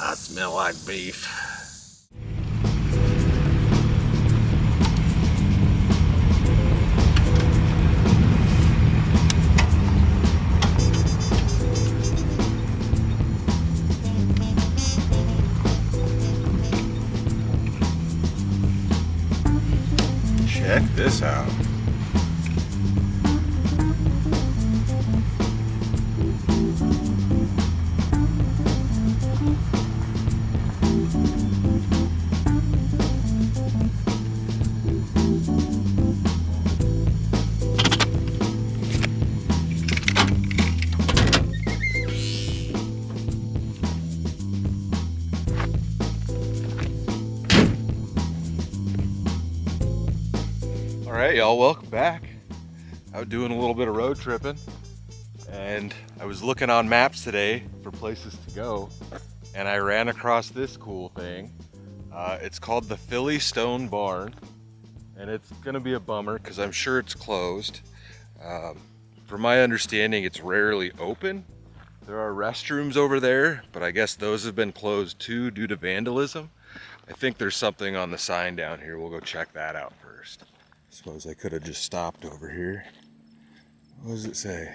I smell like beef. Check this out. Alright y'all, welcome back. Out doing a little bit of road tripping, and I was looking on maps today for places to go, and I ran across this cool thing. It's called the Philly Stone Barn, and it's gonna be a bummer because I'm sure it's closed. From my understanding, it's rarely open. There are restrooms over there, but I guess those have been closed too due to vandalism. I think there's something on the sign down here. We'll go check that out first. Suppose I could have just stopped over here. What does it say?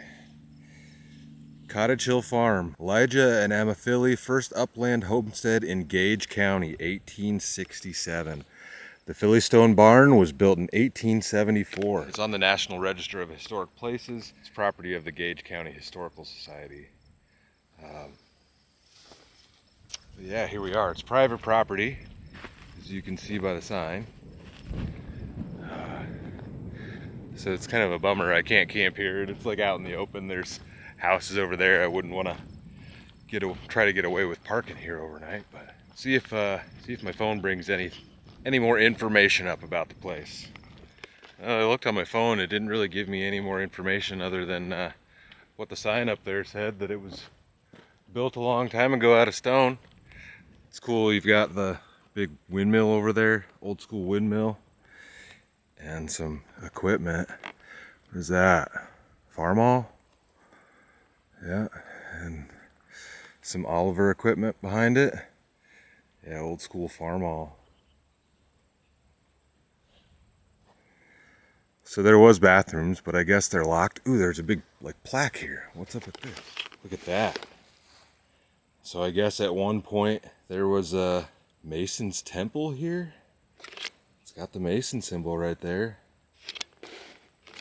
Cottage Hill Farm, Elijah and Emma Philly, first upland homestead in Gage County, 1867. The Philly Stone Barn was built in 1874. It's on the National Register of Historic Places. It's property of the Gage County Historical Society. Yeah, here we are. It's private property, as you can see by the sign. So it's kind of a bummer I can't camp here. It's like out in the open. There's houses over there. I wouldn't want to try to get away with parking here overnight. But see if my phone brings any more information up about the place. I looked on my phone. It didn't really give me any more information other than what the sign up there said, that it was built a long time ago out of stone. It's cool. You've got the big windmill over there, old school windmill. And some equipment. What is that? Farmall? Yeah, and some Oliver equipment behind it. Yeah, old school Farmall. So there was bathrooms, but I guess they're locked. Ooh, there's a big like plaque here. What's up with this? Look at that. So I guess at one point there was a Mason's temple here. Got the Mason symbol right there.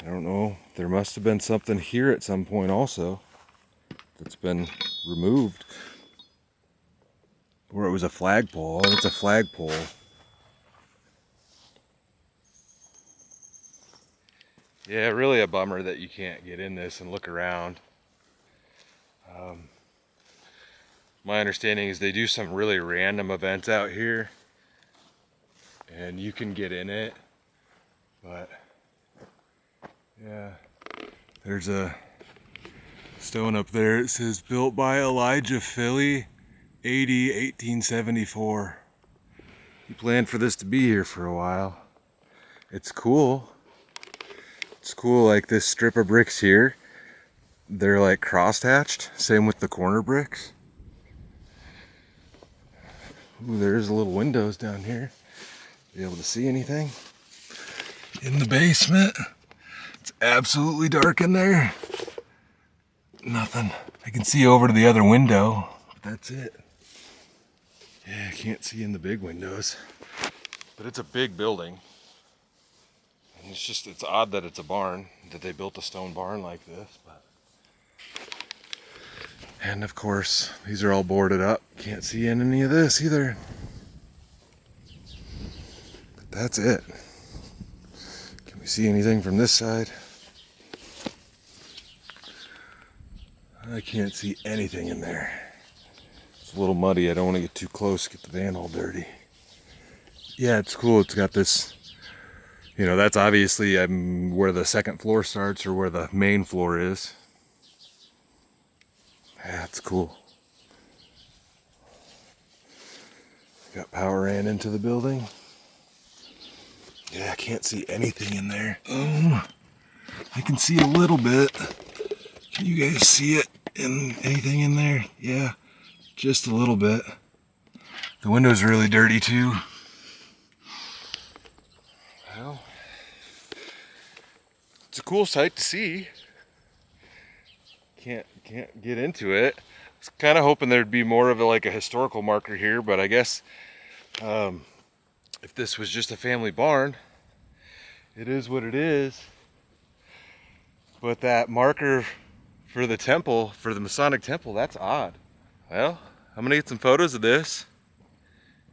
I don't know. There must have been something here at some point also that's been removed. Or it was a flagpole. Oh, it's a flagpole. Yeah, really a bummer that you can't get in this and look around. My understanding is they do some really random events out here, and you can get in it, but yeah, there's a stone up there. It says built by Elijah Philly, AD 1874. He planned for this to be here for a while. It's cool. It's cool, like this strip of bricks here, they're like cross-hatched. Same with the corner bricks. Ooh, there's little windows down here. Be able to see anything in the basement. It's absolutely dark in there. Nothing. I can see over to the other window, but that's it. Yeah, I can't see in the big windows, but it's a big building. And it's odd that it's a barn, that they built a stone barn like this. But and of course, these are all boarded up. Can't see in any of this either. That's it. Can we see anything from this side? I can't see anything in there. It's a little muddy. I don't want to get too close, get the van all dirty. Yeah, it's cool. It's got this, that's obviously where the second floor starts, or where the main floor is. Yeah, it's cool. Got power ran into the building. Yeah, I can't see anything in there. I can see a little bit. Can you guys see it? Anything in there? Yeah, just a little bit. The window's really dirty too. Well, it's a cool sight to see. Can't get into it. I was kind of hoping there'd be more of a historical marker here, but I guess if this was just a family barn, it is what it is. But that marker for the temple, for the Masonic temple, that's odd. Well, I'm gonna get some photos of this,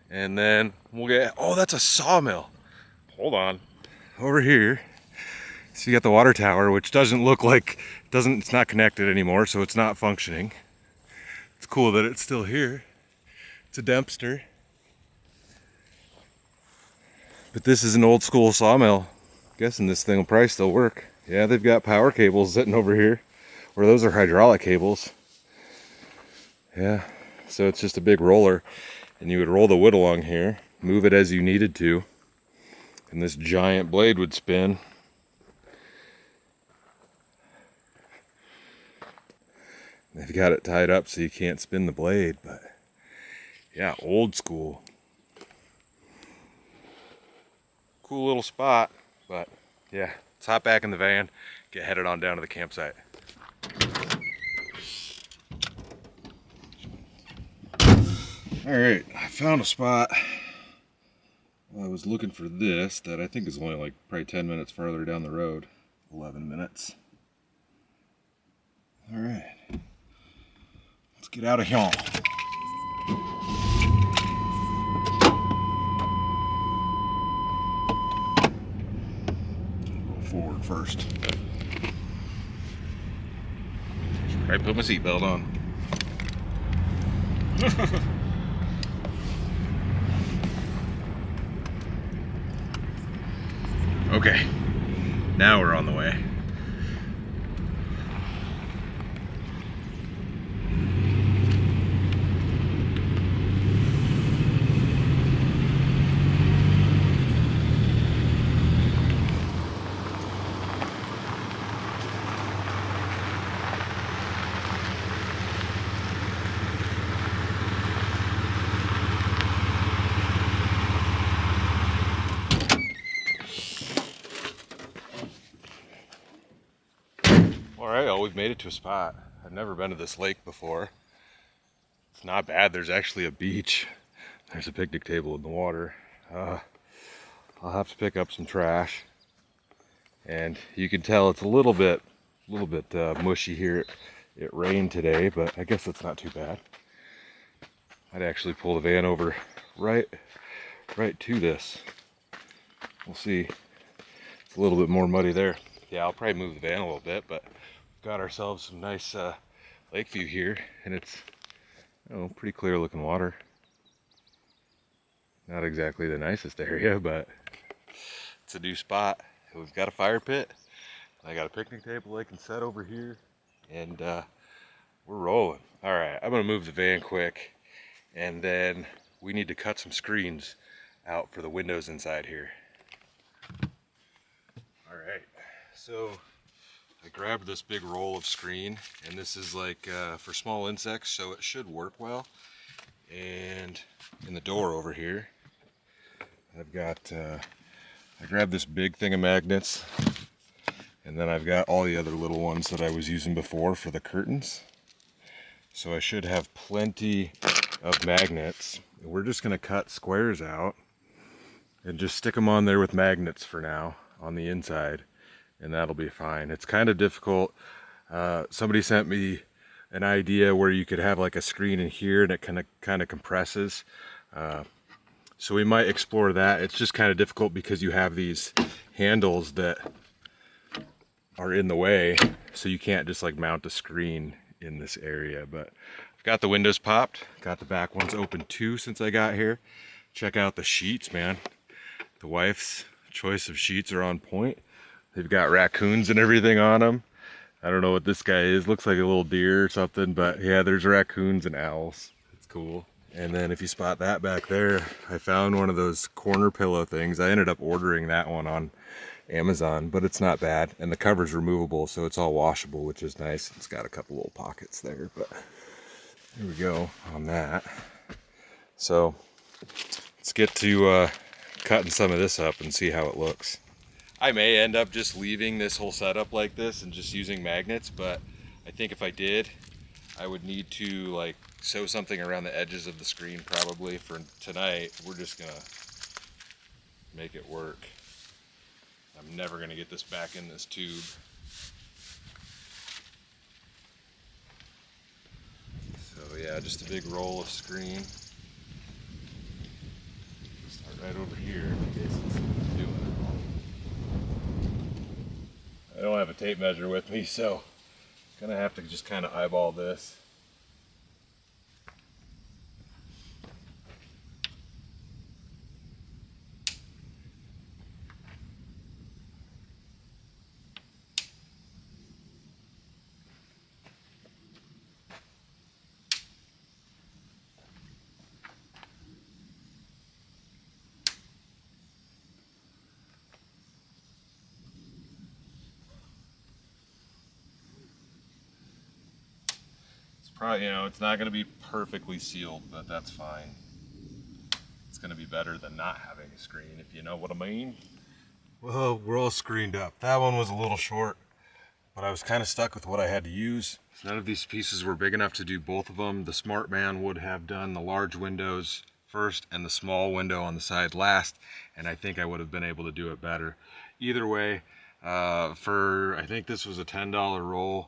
and then we'll get, oh, that's a sawmill. Hold on. Over here, so you got the water tower, which doesn't look like, it's not connected anymore, so it's not functioning. It's cool that it's still here. It's a dumpster. But this is an old school sawmill. I'm guessing this thing will probably still work. Yeah, they've got power cables sitting over here, or those are hydraulic cables. Yeah, so it's just a big roller, and you would roll the wood along here, move it as you needed to, and this giant blade would spin. They've got it tied up so you can't spin the blade, but yeah, old school. Cool little spot, but yeah, let's hop back in the van, get headed on down to the campsite. All right, I found a spot. I was looking for this that I think is only probably 10 minutes farther down the road. 11 minutes. All right, let's get out of here. Go forward first. Should probably put my seatbelt on. Okay, now we're on the way. Alright, we've made it to a spot. I've never been to this lake before. It's not bad. There's actually a beach. There's a picnic table in the water. I'll have to pick up some trash. And you can tell it's a little bit mushy here. It rained today, but I guess that's not too bad. I'd actually pull the van over right to this. We'll see. It's a little bit more muddy there. Yeah, I'll probably move the van a little bit, but we've got ourselves some nice lake view here, and it's pretty clear looking water. Not exactly the nicest area, but it's a new spot. We've got a fire pit. I got a picnic table I can set over here, and we're rolling. All right, I'm gonna move the van quick, and then we need to cut some screens out for the windows inside here. All right, so I grabbed this big roll of screen, and this is for small insects, so it should work well. And in the door over here, I've got, I grabbed this big thing of magnets, and then I've got all the other little ones that I was using before for the curtains. So I should have plenty of magnets. We're just gonna cut squares out and just stick them on there with magnets for now on the inside, and that'll be fine. It's kind of difficult. Somebody sent me an idea where you could have like a screen in here and it kind of compresses. So we might explore that. It's just kind of difficult because you have these handles that are in the way, so you can't just like mount a screen in this area. But I've got the windows popped, got the back ones open too since I got here. Check out the sheets, man. The wife's choice of sheets are on point. They've got raccoons and everything on them. I don't know what this guy is. Looks like a little deer or something, but yeah, there's raccoons and owls. It's cool. And then if you spot that back there, I found one of those corner pillow things. I ended up ordering that one on Amazon, but it's not bad. And the cover's removable, so it's all washable, which is nice. It's got a couple little pockets there, but here we go on that. So Let's get to cutting some of this up and see how it looks. I may end up just leaving this whole setup like this and just using magnets, but I think if I did, I would need to like sew something around the edges of the screen probably. For tonight, we're just gonna make it work. I'm never gonna get this back in this tube. So yeah, just a big roll of screen. Start right over here in case it's doing it. I don't have a tape measure with me, so I'm gonna have to just kind of eyeball this. Probably, it's not going to be perfectly sealed, but that's fine. It's going to be better than not having a screen, if you know what I mean. Well, we're all screened up. That one was a little short, but I was kind of stuck with what I had to use. None of these pieces were big enough to do both of them. The smart man would have done the large windows first and the small window on the side last, and I think I would have been able to do it better. Either way, I think this was a $10 roll.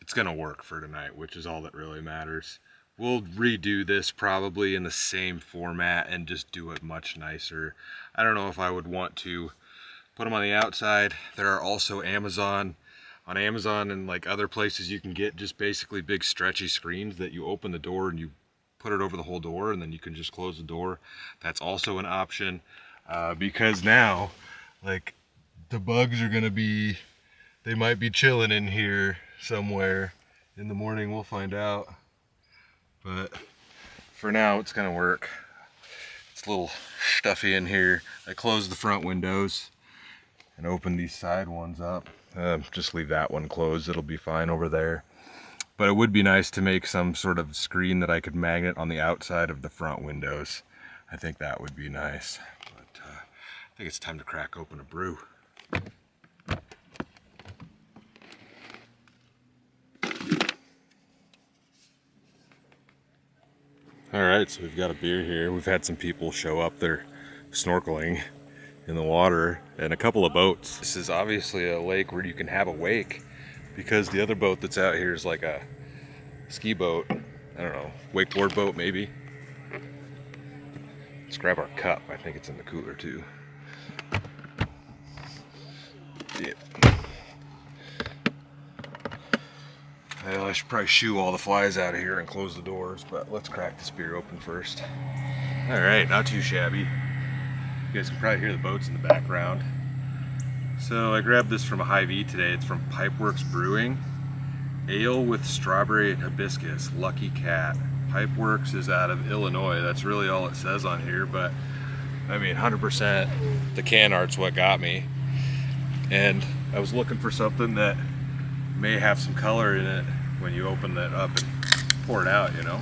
It's gonna work for tonight, which is all that really matters. We'll redo this probably in the same format and just do it much nicer. I don't know if I would want to put them on the outside. There are also on Amazon and like other places you can get just basically big stretchy screens that you open the door and you put it over the whole door and then you can just close the door. That's also an option because now like the bugs are gonna be, they might be chilling in here somewhere. In the morning we'll find out, but for now it's gonna work. It's a little stuffy in here. I closed the front windows and opened these side ones up. Just leave that one closed, it'll be fine over there. But it would be nice to make some sort of screen that I could magnet on the outside of the front windows. I think that would be nice. But I think it's time to crack open a brew. All right, so we've got a beer here. We've had some people show up. They're snorkeling in the water and a couple of boats. This is obviously a lake where you can have a wake because the other boat that's out here is like a ski boat. I don't know, wakeboard boat maybe. Let's grab our cup. I think it's in the cooler too. Yeah. Well, I should probably shoo all the flies out of here and close the doors, but let's crack this beer open first. All right, not too shabby. You guys can probably hear the boats in the background. So I grabbed this from a Hy-Vee today. It's from Pipeworks Brewing. Ale with strawberry and hibiscus, Lucky Cat. Pipeworks is out of Illinois. That's really all it says on here, but I mean 100% the can art's what got me. And I was looking for something that may have some color in it when you open that up and pour it out, you know.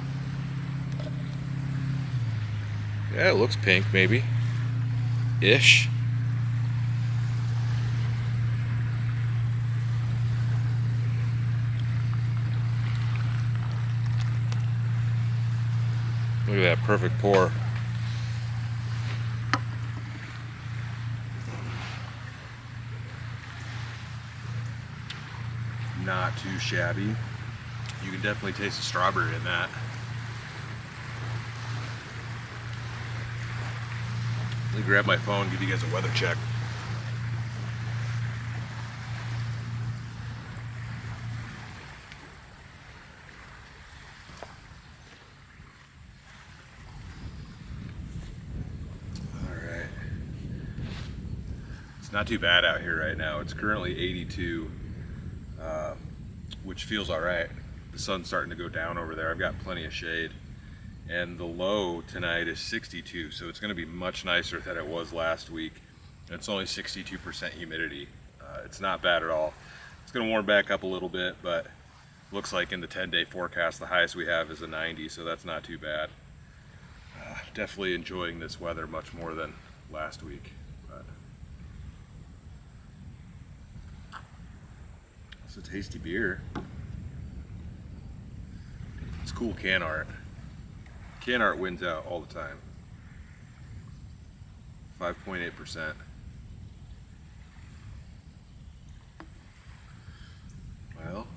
Yeah, it looks pink maybe ish. Look at that perfect pour. Not too shabby. You can definitely taste the strawberry in that. Let me grab my phone and give you guys a weather check. Alright. It's not too bad out here right now. It's currently 82. Which feels all right. The sun's starting to go down over there. I've got plenty of shade. And the low tonight is 62, so it's going to be much nicer than it was last week. And it's only 62% humidity. It's not bad at all. It's going to warm back up a little bit, but looks like in the 10-day forecast, the highest we have is a 90, so that's not too bad. Definitely enjoying this weather much more than last week. But it's a tasty beer. It's cool can art. Can art wins out all the time. 5.8%. Well,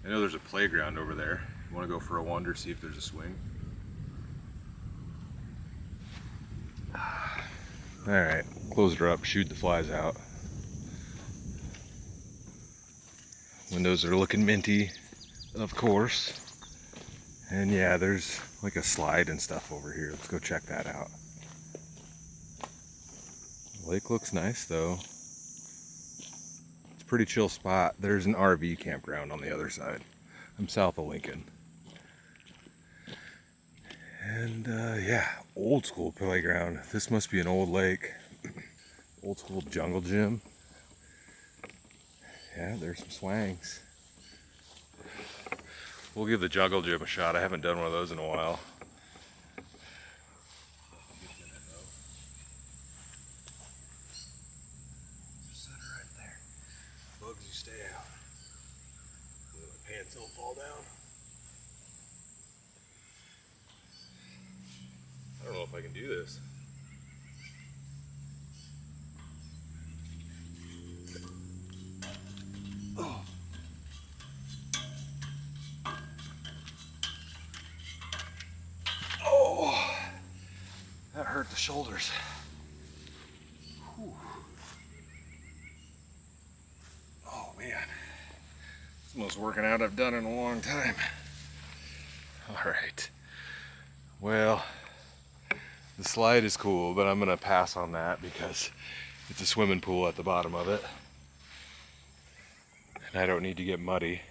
I know there's a playground over there. You want to go for a wander, see if there's a swing? Alright, close her up, shoot the flies out. Windows are looking minty, of course. And yeah, there's like a slide and stuff over here. Let's go check that out. The lake looks nice though. It's a pretty chill spot. There's an RV campground on the other side. I'm south of Lincoln. And yeah, old school playground. This must be an old lake. Old school jungle gym. Yeah, there's some swangs. We'll give the jungle gym a shot. I haven't done one of those in a while. Just set her right there. Bugs, you stay out. My pants don't fall down. I don't know if I can do this. Oh. Oh, that hurt the shoulders. Whew. Oh man, it's the most working out I've done in a long time. All right, well, the slide is cool, but I'm gonna pass on that because it's a swimming pool at the bottom of it. And I don't need to get muddy.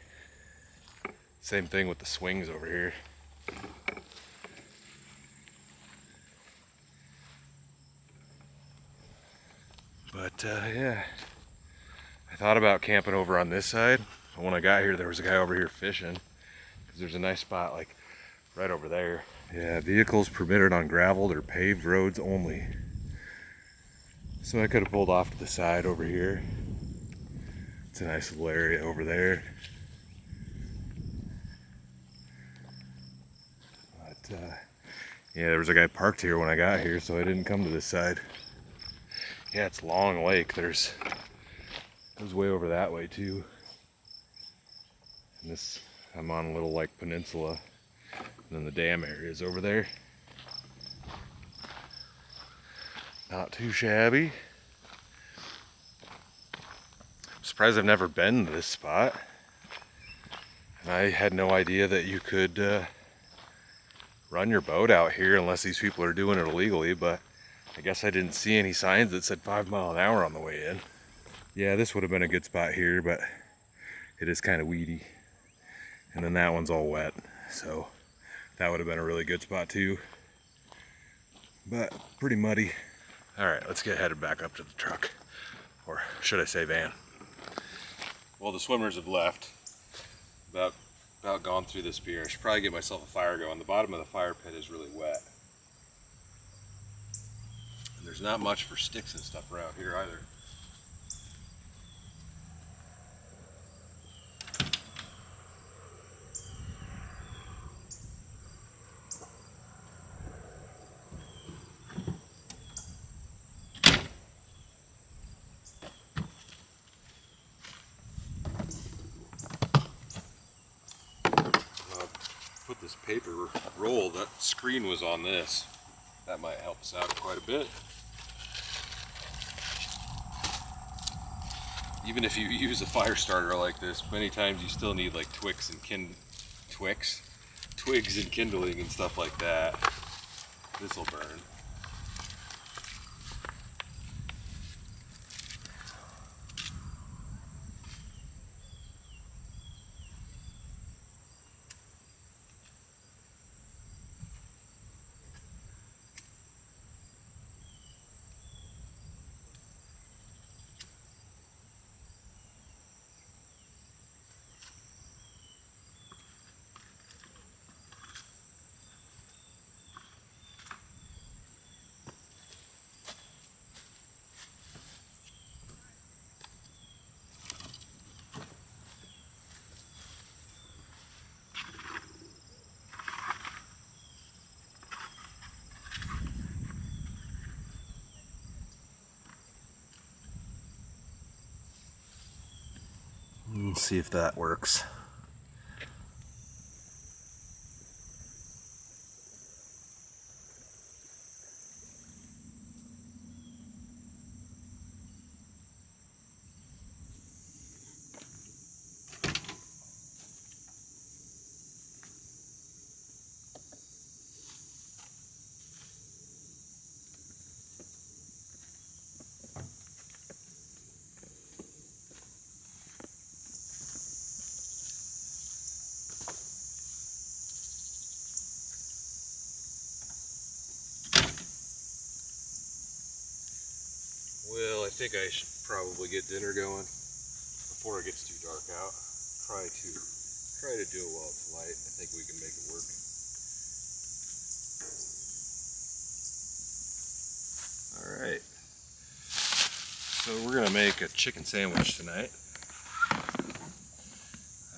Same thing with the swings over here. But yeah, I thought about camping over on this side. But when I got here, there was a guy over here fishing. Because there's a nice spot like right over there. Yeah, vehicles permitted on graveled or paved roads only. So I could have pulled off to the side over here. It's a nice little area over there. But yeah, there was a guy parked here when I got here, so I didn't come to this side. Yeah, it's Long Lake. It was way over that way too. And this, I'm on a little like peninsula. And then the dam area is over there. Not too shabby. I'm surprised I've never been to this spot. And I had no idea that you could run your boat out here unless these people are doing it illegally, but I guess I didn't see any signs that said 5 miles an hour on the way in. Yeah, this would have been a good spot here, but it is kind of weedy. And then that one's all wet, so that would have been a really good spot too. But pretty muddy. All right, let's get headed back up to the truck. Or should I say van. Well, the swimmers have left. About gone through this beer. I should probably get myself a fire going. The bottom of the fire pit is really wet. And there's not much for sticks and stuff around here either. Put this paper roll, that screen was on this. That might help us out quite a bit. Even if you use a fire starter like this, many times you still need like twigs and kindling and stuff like that. This will burn. Let's see if that works. Well, I think I should probably get dinner going before it gets too dark out. Try to do it while it's light. I think we can make it work. All right. So we're gonna make a chicken sandwich tonight.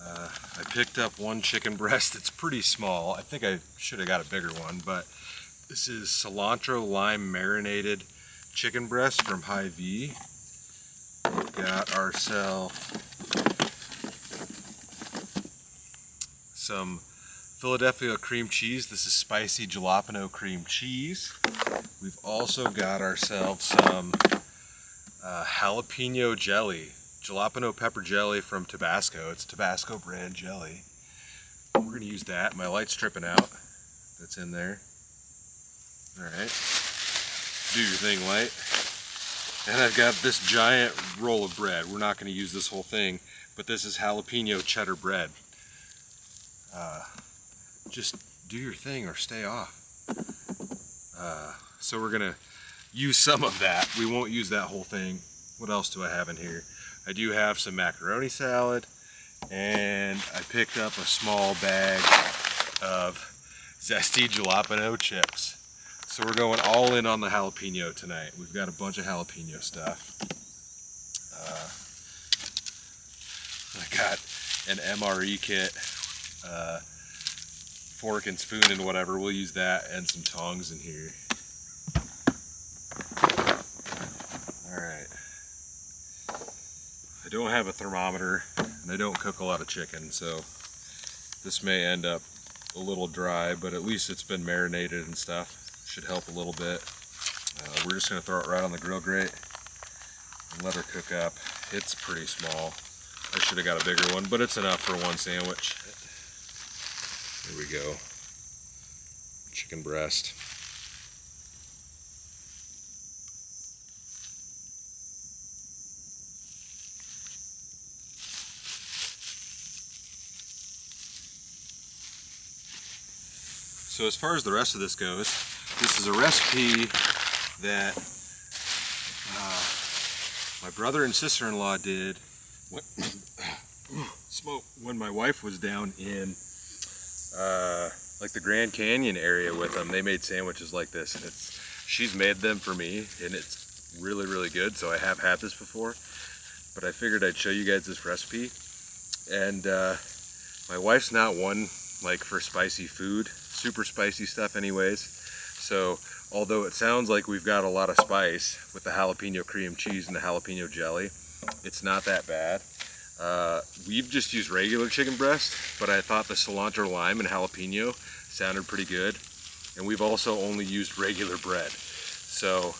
I picked up one chicken breast. It's pretty small. I think I should have got a bigger one, but this is cilantro lime marinated chicken breast from Hy-Vee. We've got ourselves some Philadelphia cream cheese. This is spicy jalapeno cream cheese. We've also got ourselves some jalapeno jelly, jalapeno pepper jelly from Tabasco. It's Tabasco brand jelly. We're going to use that. My light's tripping out. That's in there. All right. Do your thing, light. And I've got this giant roll of bread. We're not going to use this whole thing, but this is jalapeno cheddar bread. Just do your thing or stay off. So we're going to use some of that. We won't use that whole thing. What else do I have in here? I do have some macaroni salad, and I picked up a small bag of zesty jalapeno chips. So we're going all in on the jalapeno tonight. We've got a bunch of jalapeno stuff. I got an MRE kit, fork and spoon and whatever. We'll use that, and some tongs in here. Alright. I don't have a thermometer, and I don't cook a lot of chicken, so this may end up a little dry, but at least it's been marinated and stuff. Should help a little bit. We're just going to throw it right on the grill grate and let her cook up. It's pretty small. I should have got a bigger one, but it's enough for one sandwich. Here we go. Chicken breast. So as far as the rest of this goes, this is a recipe that my brother and sister-in-law did when my wife was down in like the Grand Canyon area with them. They made sandwiches like this, and she's made them for me, and it's really, really good. So I have had this before, but I figured I'd show you guys this recipe. And my wife's not one like for spicy food, super spicy stuff anyways. So although it sounds like we've got a lot of spice with the jalapeno cream cheese and the jalapeno jelly, it's not that bad. We've just used regular chicken breast, but I thought the cilantro lime and jalapeno sounded pretty good. And we've also only used regular bread. So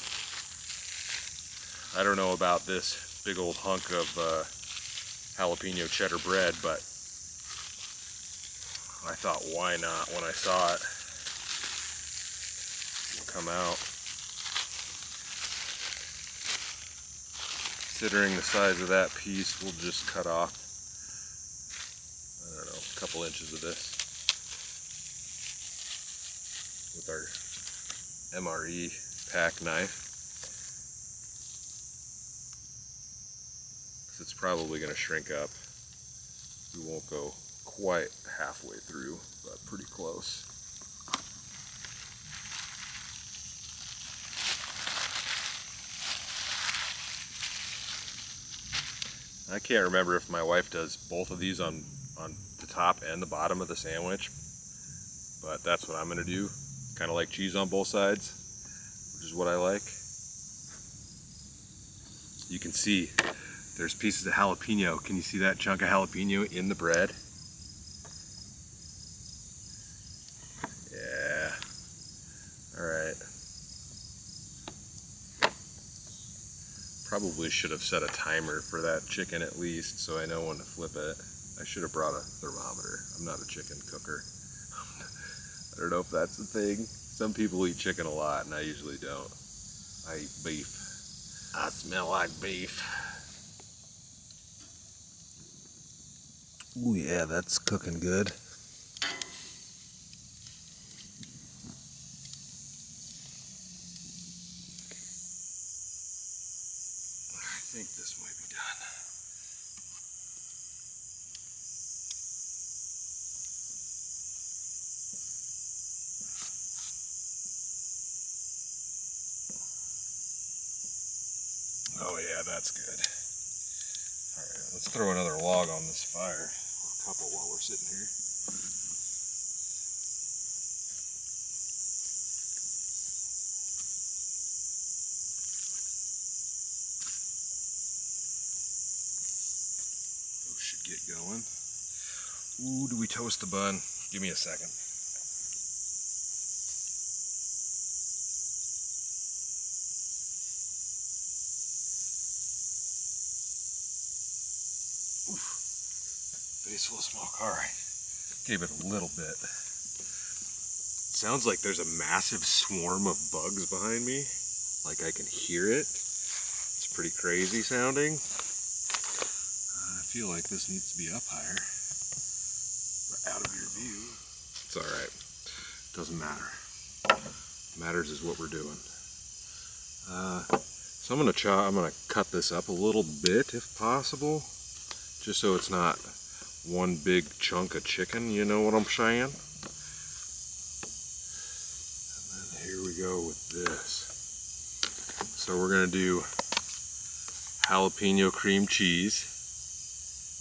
I don't know about this big old hunk of jalapeno cheddar bread, but I thought, why not? When I saw it come out. Considering the size of that piece, we'll just cut off, I don't know, a couple inches of this with our MRE pack knife. Because it's probably going to shrink up. We won't go quite halfway through, but pretty close. I can't remember if my wife does both of these on the top and the bottom of the sandwich, but that's what I'm going to do. Kind of like cheese on both sides, which is what I like. You can see There's pieces of jalapeno. Can you see that chunk of jalapeno in the bread? Yeah. All right. Probably should have set a timer for that chicken at least, so I know when to flip it. I should have brought a thermometer. I'm not a chicken cooker. I don't know if that's the thing. Some people eat chicken a lot, and I usually don't. I eat beef. I smell like beef. Ooh, yeah, that's cooking good. I think this might be done. Oh yeah, that's good. All right, let's throw another log on this fire. Or a couple while we're sitting here. Those should get going. Ooh, do we toast the bun? Give me a second. Oof. Face full of smoke. All right. Gave it a little bit. Sounds like there's a massive swarm of bugs behind me. Like I can hear it. It's pretty crazy sounding. I feel like this needs to be up higher. But out of your view. It's alright. Doesn't matter. What matters is what we're doing. So I'm gonna cut this up a little bit if possible. Just so it's not one big chunk of chicken, you know what I'm saying? And then here we go with this. So we're gonna do jalapeno cream cheese.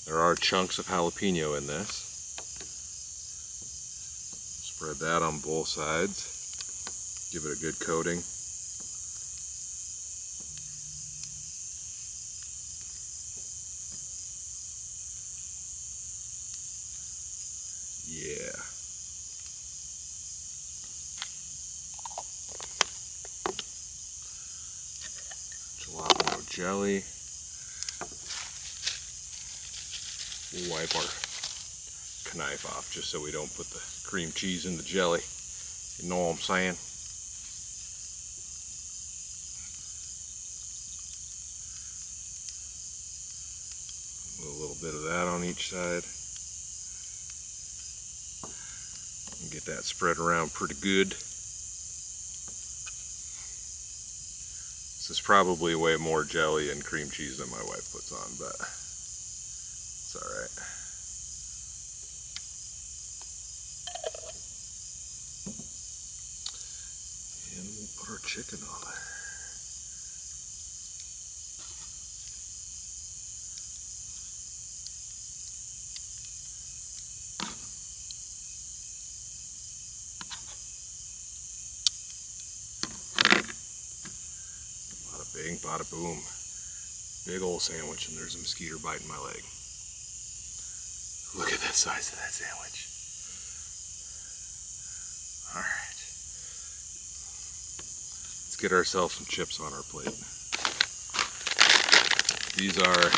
There are chunks of jalapeno in this. Spread that on both sides. Give it a good coating. Yeah. Jalapeño jelly. We'll wipe our knife off just so we don't put the cream cheese in the jelly. You know what I'm saying? A little bit of that on each side. And get that spread around pretty good. This is probably way more jelly and cream cheese than my wife puts on, but it's alright. And we'll put our chicken on there. Bada bing, bada boom. Big old sandwich, and there's a mosquito biting my leg. Look at the size of that sandwich. Alright. Let's get ourselves some chips on our plate. These are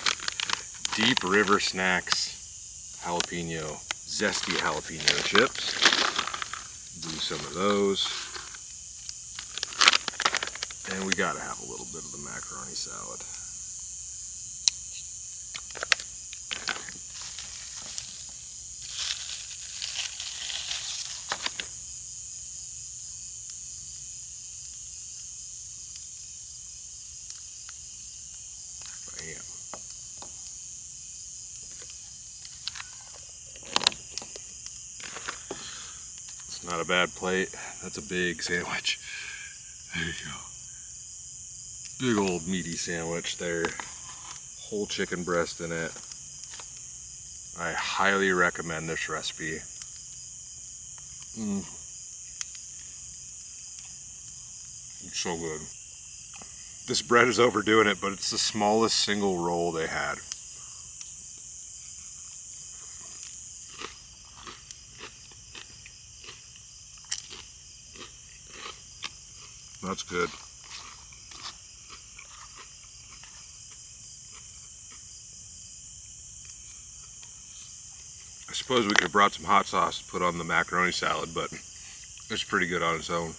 Deep River Snacks jalapeno, zesty jalapeno chips. Do some of those. And we gotta have a little bit of the macaroni salad. Bam. It's not a bad plate. That's a big sandwich. There you go. Big old meaty sandwich there. Whole chicken breast in it. I highly recommend this recipe. It's so good. This bread is overdoing it, but it's the smallest single roll they had. That's good. I suppose we could have brought some hot sauce to put on the macaroni salad, but it's pretty good on its own.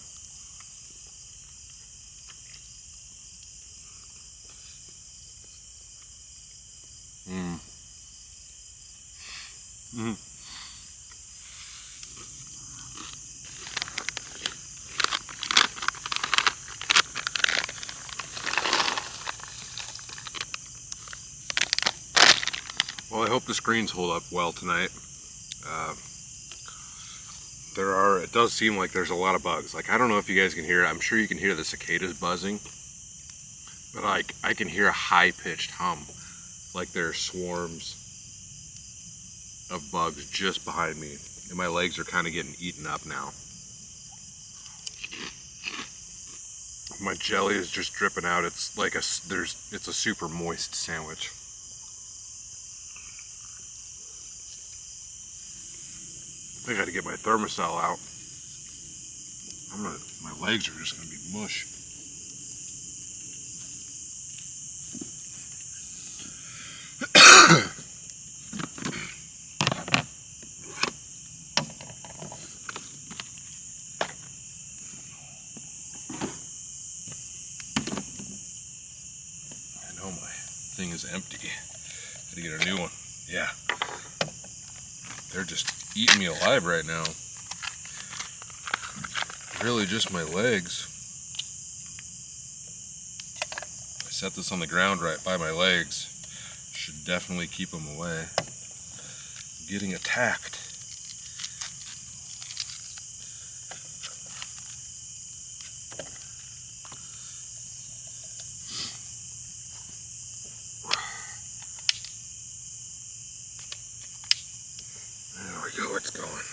Well, I hope the screens hold up well tonight. It does seem like there's a lot of bugs. Like, I don't know if you guys can hear it. I'm sure you can hear the cicadas buzzing, but I can hear a high-pitched hum, like there are swarms of bugs just behind me, and my legs are kind of getting eaten up now. My jelly is just dripping out. It's like it's a super moist sandwich. I gotta get my thermosol out. My legs are just gonna be mush. I know my thing is empty. Gotta get a new one. Yeah. They're just eating me alive right now. Really just my legs. I set this on the ground right by my legs. Should definitely keep them away. I'm getting attacked. There we go, it's going.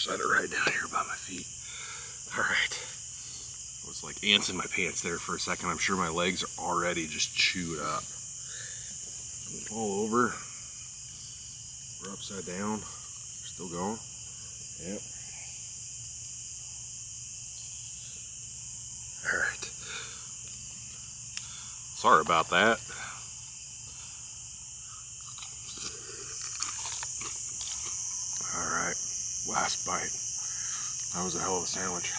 Set it right down here by my feet. All right. I was like ants in my pants there for a second. I'm sure my legs are already just chewed up. All over. We're upside down. Still going. Yep. All right. Sorry about that. All right. Last bite. That was a hell of a sandwich.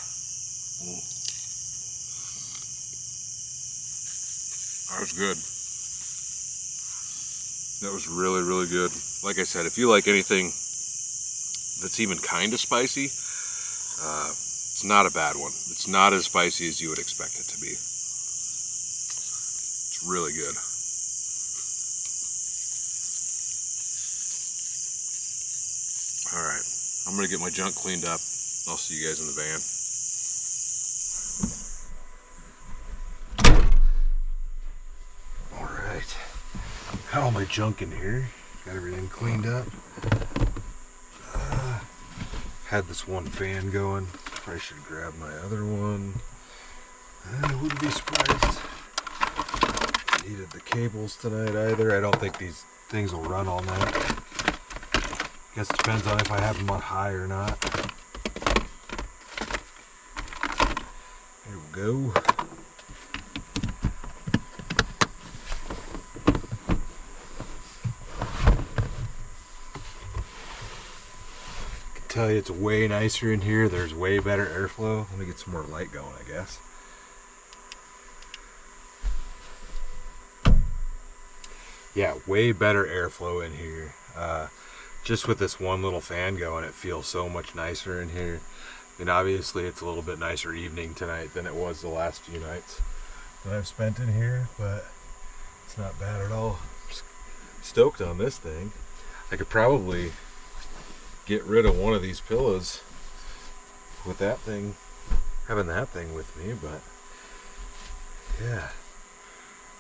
That was good. That was really, really good. Like I said, if you like anything that's even kind of spicy, it's not a bad one. It's not as spicy as you would expect it to be. It's really good. All right. I'm gonna get my junk cleaned up. I'll see you guys in the van. All right, got all my junk in here. Got everything cleaned up. Had this one fan going. Probably should grab my other one. I wouldn't be surprised. Needed the cables tonight either. I don't think these things will run all night. Guess it depends on if I have them on high or not. There we go. I can tell you it's way nicer in here. There's way better airflow. Let me get some more light going, I guess. Yeah, way better airflow in here. Just with this one little fan going, it feels so much nicer in here. And obviously it's a little bit nicer evening tonight than it was the last few nights that I've spent in here, but it's not bad at all. Just stoked on this thing. I could probably get rid of one of these pillows with that thing, having that thing with me, but yeah.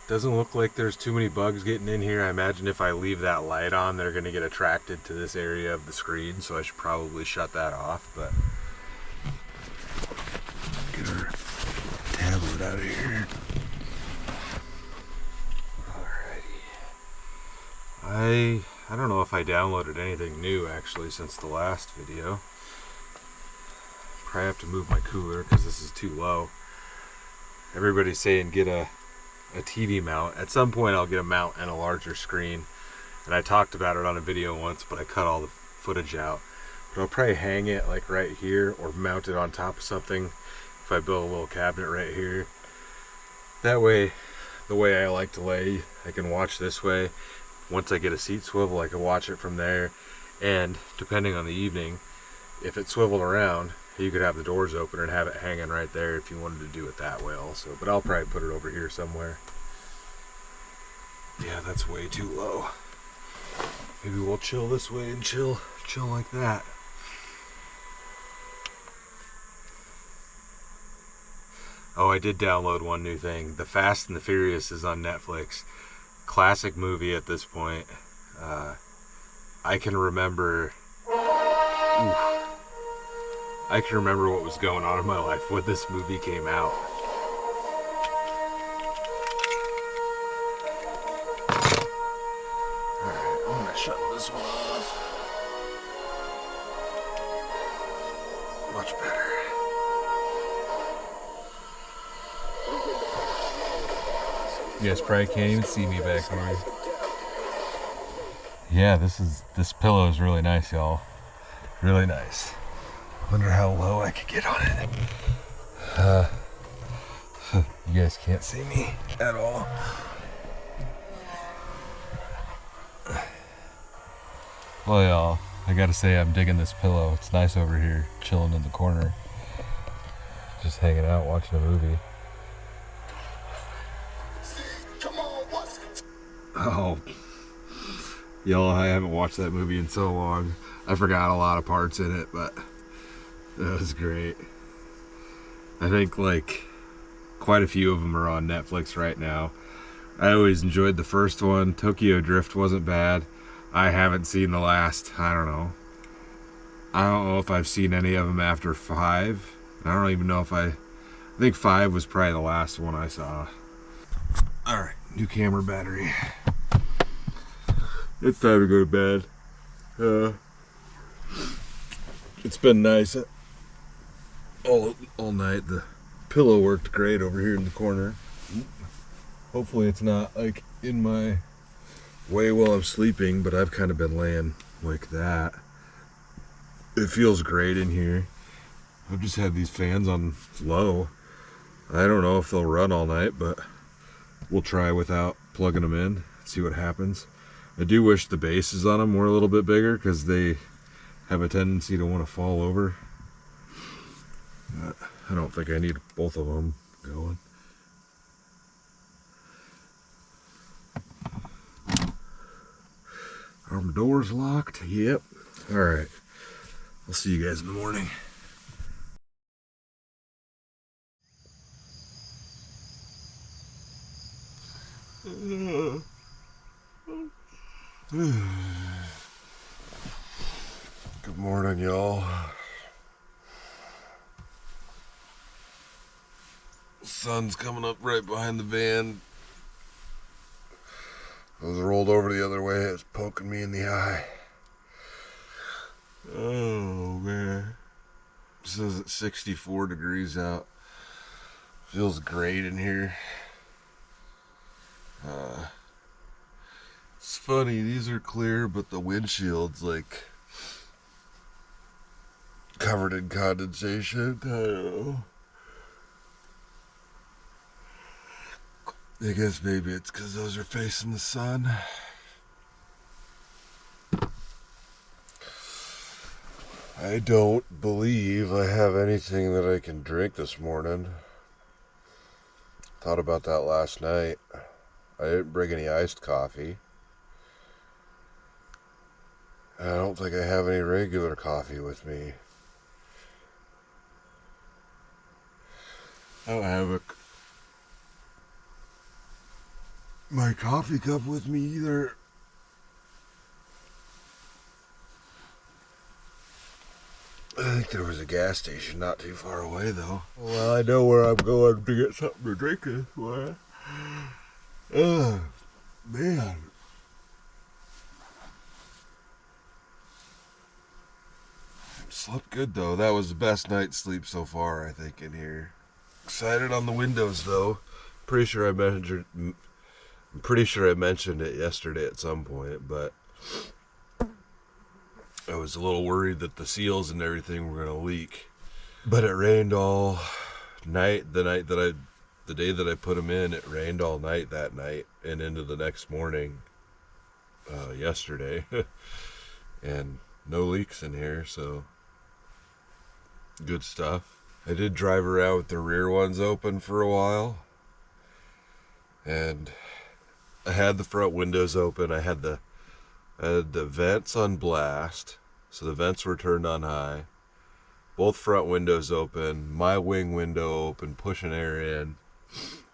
Doesn't look like there's too many bugs getting in here. I imagine if I leave that light on, they're going to get attracted to this area of the screen, so I should probably shut that off. But out of here. Alrighty. I don't know if I downloaded anything new actually since the last video. Probably have to move my cooler because this is too low. Everybody's saying get a TV mount. At some point I'll get a mount and a larger screen. And I talked about it on a video once, but I cut all the footage out. But I'll probably hang it like right here or mount it on top of something if I build a little cabinet right here. That way, the way I like to lay, I can watch this way. Once I get a seat swivel, I can watch it from there. And depending on the evening, if it swiveled around, you could have the doors open and have it hanging right there if you wanted to do it that way also. But I'll probably put it over here somewhere. Yeah, that's way too low. Maybe we'll chill this way and chill like that. Oh, I did download one new thing. The Fast and the Furious is on Netflix. Classic movie at this point. I can remember what was going on in my life when this movie came out. Alright, I'm gonna shut this one off. Much better. You guys probably can't even see me back there. Yeah, this pillow is really nice, y'all. Really nice. Wonder how low I could get on it. You guys can't see me at all. Well, y'all, I gotta say I'm digging this pillow. It's nice over here, chilling in the corner. Just hanging out, watching a movie. Oh, y'all, I haven't watched that movie in so long. I forgot a lot of parts in it, but that was great. I think like quite a few of them are on Netflix right now. I always enjoyed the first one. Tokyo Drift wasn't bad. I haven't seen the last, I don't know if I've seen any of them after 5. I don't even know if I think 5 was probably the last one I saw. Alright, new camera battery. It's time to go to bed. It's been nice all night. The pillow worked great over here in the corner. Hopefully it's not like in my way while I'm sleeping, but I've kind of been laying like that. It feels great in here. I've just had these fans on low. I don't know if they'll run all night, but we'll try without plugging them in, see what happens. I do wish the bases on them were a little bit bigger because they have a tendency to want to fall over. I don't think I need both of them going. Are my doors locked? Yep. Alright. I'll see you guys in the morning. Good morning, y'all. Sun's coming up right behind the van. I was rolled over the other way. It was poking me in the eye. Oh, man. It says it's 64 degrees out. Feels great in here. It's funny, these are clear, but the windshield's like covered in condensation. I don't know. I guess maybe it's because those are facing the sun. I don't believe I have anything that I can drink this morning. Thought about that last night. I didn't bring any iced coffee. I don't think I have any regular coffee with me. I don't have my coffee cup with me either. I think there was a gas station not too far away though. Well, I know where I'm going to get something to drink this morning. Oh, man. Slept good though. That was the best night's sleep so far, I think, in here. Excited on the windows though. I'm pretty sure I mentioned it yesterday at some point, but I was a little worried that the seals and everything were gonna leak. But it rained all night. The day that I put them in, it rained all night that night and into the next morning, yesterday, and no leaks in here, so good stuff. I did drive around with the rear ones open for a while, and I had the front windows open. I had the vents on blast, so the vents were turned on high. Both front windows open, my wing window open, pushing air in,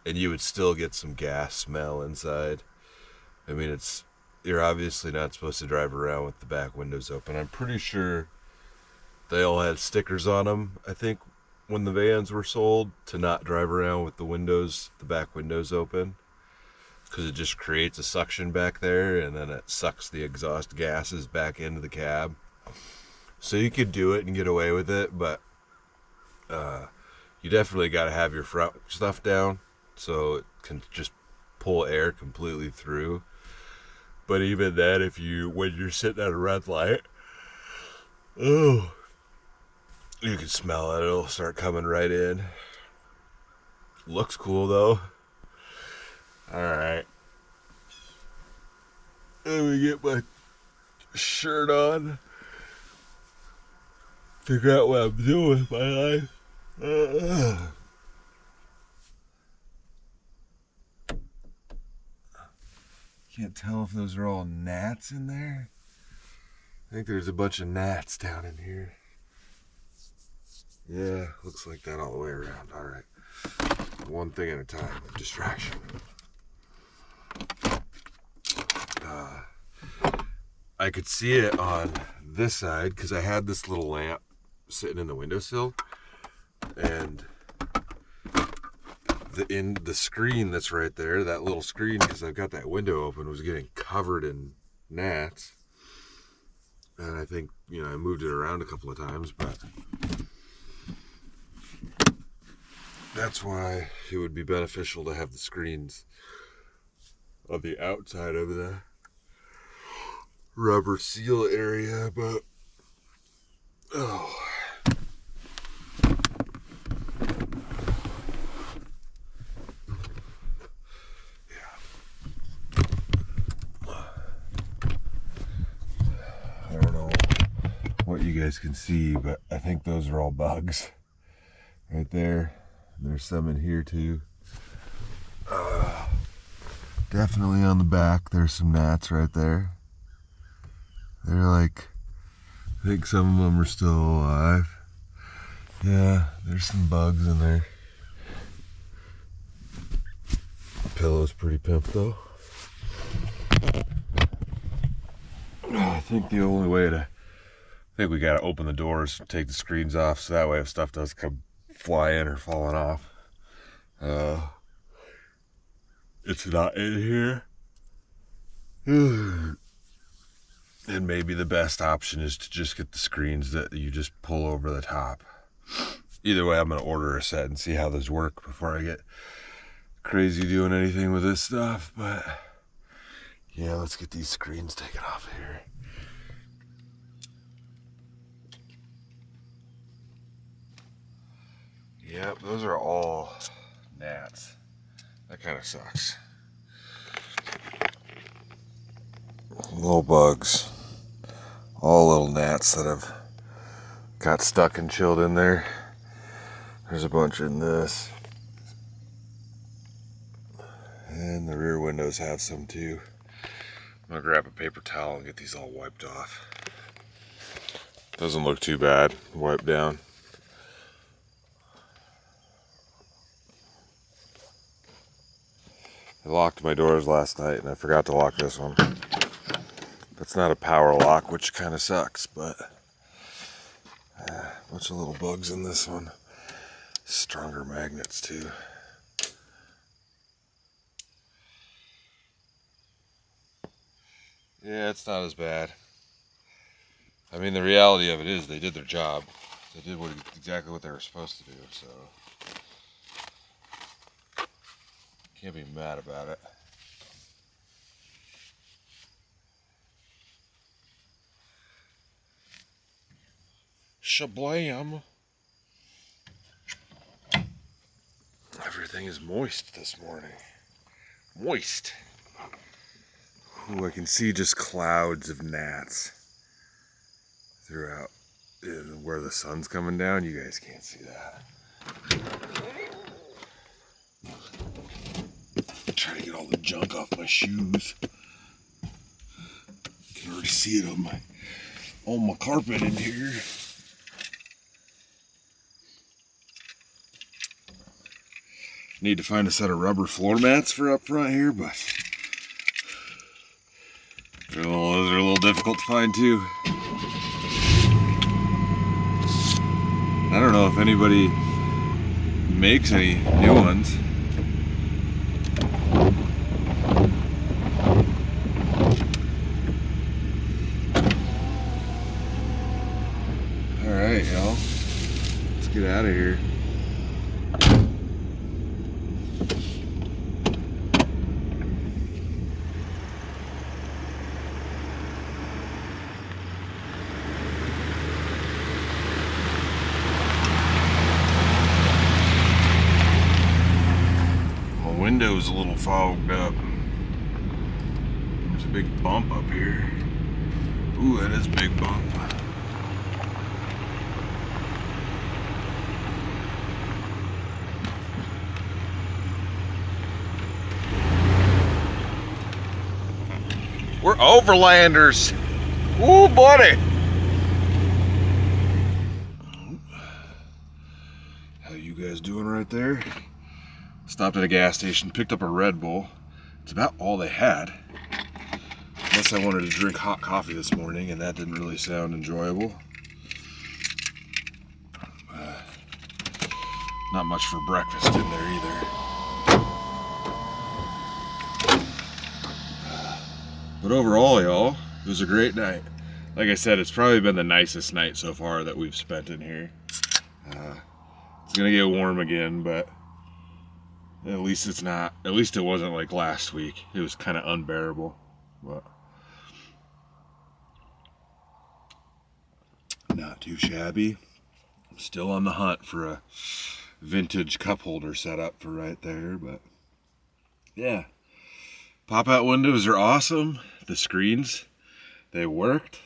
and you would still get some gas smell inside. I mean, you're obviously not supposed to drive around with the back windows open. I'm pretty sure they all had stickers on them, I think, when the vans were sold, to not drive around with the back windows open, because it just creates a suction back there, and then it sucks the exhaust gases back into the cab. So you could do it and get away with it, but you definitely got to have your front stuff down so it can just pull air completely through. But even then, when you're sitting at a red light, oh, you can smell it. It'll start coming right in. Looks cool though. Alright. Let me get my shirt on. Figure out what I'm doing with my life. Can't tell if those are all gnats in there. I think there's a bunch of gnats down in here. Yeah, looks like that all the way around. All right. One thing at a time. Distraction. I could see it on this side because I had this little lamp sitting in the windowsill, and the screen that's right there, that little screen, because I've got that window open, was getting covered in gnats. And I think, I moved it around a couple of times, but that's why it would be beneficial to have the screens on the outside of the rubber seal area, but I don't know what you guys can see, but I think those are all bugs right there. There's some in here too. Definitely on the back, there's some gnats right there. They're like, I think some of them are still alive. Yeah, there's some bugs in there. The pillow's pretty pimp though. I think the only way I think we gotta open the doors, take the screens off, so that way if stuff does come flying or falling off, it's not in here. And maybe the best option is to just get the screens that you just pull over the top. Either way, I'm gonna order a set and see how those work before I get crazy doing anything with this stuff. But yeah, let's get these screens taken off of here. Yep, those are all gnats. That kind of sucks. Little bugs. All little gnats that have got stuck and chilled in there. There's a bunch in this. And the rear windows have some too. I'm gonna grab a paper towel and get these all wiped off. Doesn't look too bad. Wipe down. I locked my doors last night and I forgot to lock this one. That's not a power lock, which kind of sucks, but Bunch of little bugs in this one. Stronger magnets too. Yeah, it's not as bad. I mean, the reality of it is they did their job. They did exactly what they were supposed to do, so can't be mad about it. Shablam! Everything is moist this morning. Moist! Ooh, I can see just clouds of gnats throughout where the sun's coming down. You guys can't see that. Try to get all the junk off my shoes. You can already see it on my carpet in here. Need to find a set of rubber floor mats for up front here, but those are a little difficult to find too. I don't know if anybody makes any new ones. Alright, y'all. Let's get out of here. Window's a little fogged up. There's a big bump up here. Ooh, that is a big bump. We're overlanders. Ooh, buddy. How you guys doing right there? Stopped at a gas station, picked up a Red Bull. It's about all they had. Unless I wanted to drink hot coffee this morning, and that didn't really sound enjoyable. Not much for breakfast in there either. But overall, y'all, it was a great night. Like I said, it's probably been the nicest night so far that we've spent in here. It's gonna get warm again, but at least it's not, at least it wasn't like last week. It was kind of unbearable, but not too shabby. I'm still on the hunt for a vintage cup holder setup for right there, but yeah. Pop-out windows are awesome. The screens, they worked.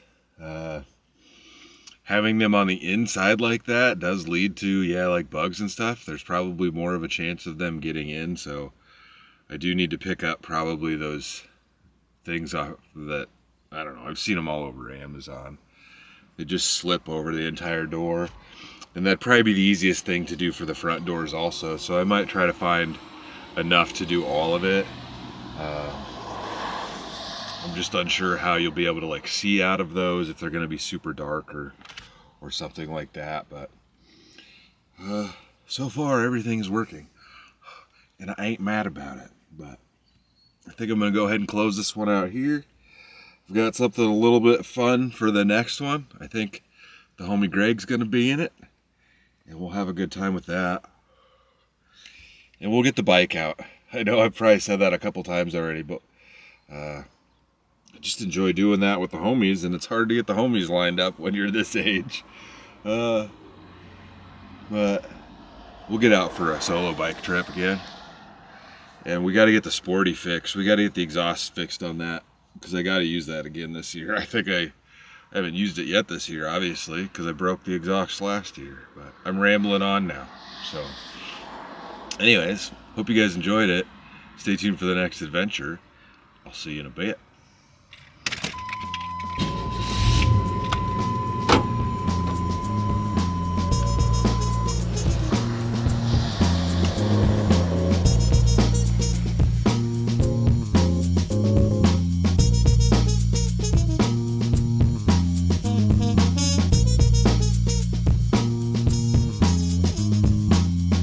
Having them on the inside like that does lead to, yeah, like bugs and stuff. There's probably more of a chance of them getting in, so I do need to pick up probably those things off that, I don't know, I've seen them all over Amazon. They just slip over the entire door, and that'd probably be the easiest thing to do for the front doors also, so I might try to find enough to do all of it. I'm just unsure how you'll be able to like see out of those, if they're going to be super dark or something like that, but so far everything's working and I ain't mad about it. But I think I'm going to go ahead and close this one out here. I've got something a little bit fun for the next one. I think the homie Greg's going to be in it, and we'll have a good time with that, and we'll get the bike out. I know I've probably said that a couple times already, but I just enjoy doing that with the homies, and it's hard to get the homies lined up when you're this age. But we'll get out for a solo bike trip again. And we got to get the Sporty fixed. We got to get the exhaust fixed on that, because I got to use that again this year. I think I haven't used it yet this year, obviously, because I broke the exhaust last year. But I'm rambling on now. So anyways, hope you guys enjoyed it. Stay tuned for the next adventure. I'll see you in a bit.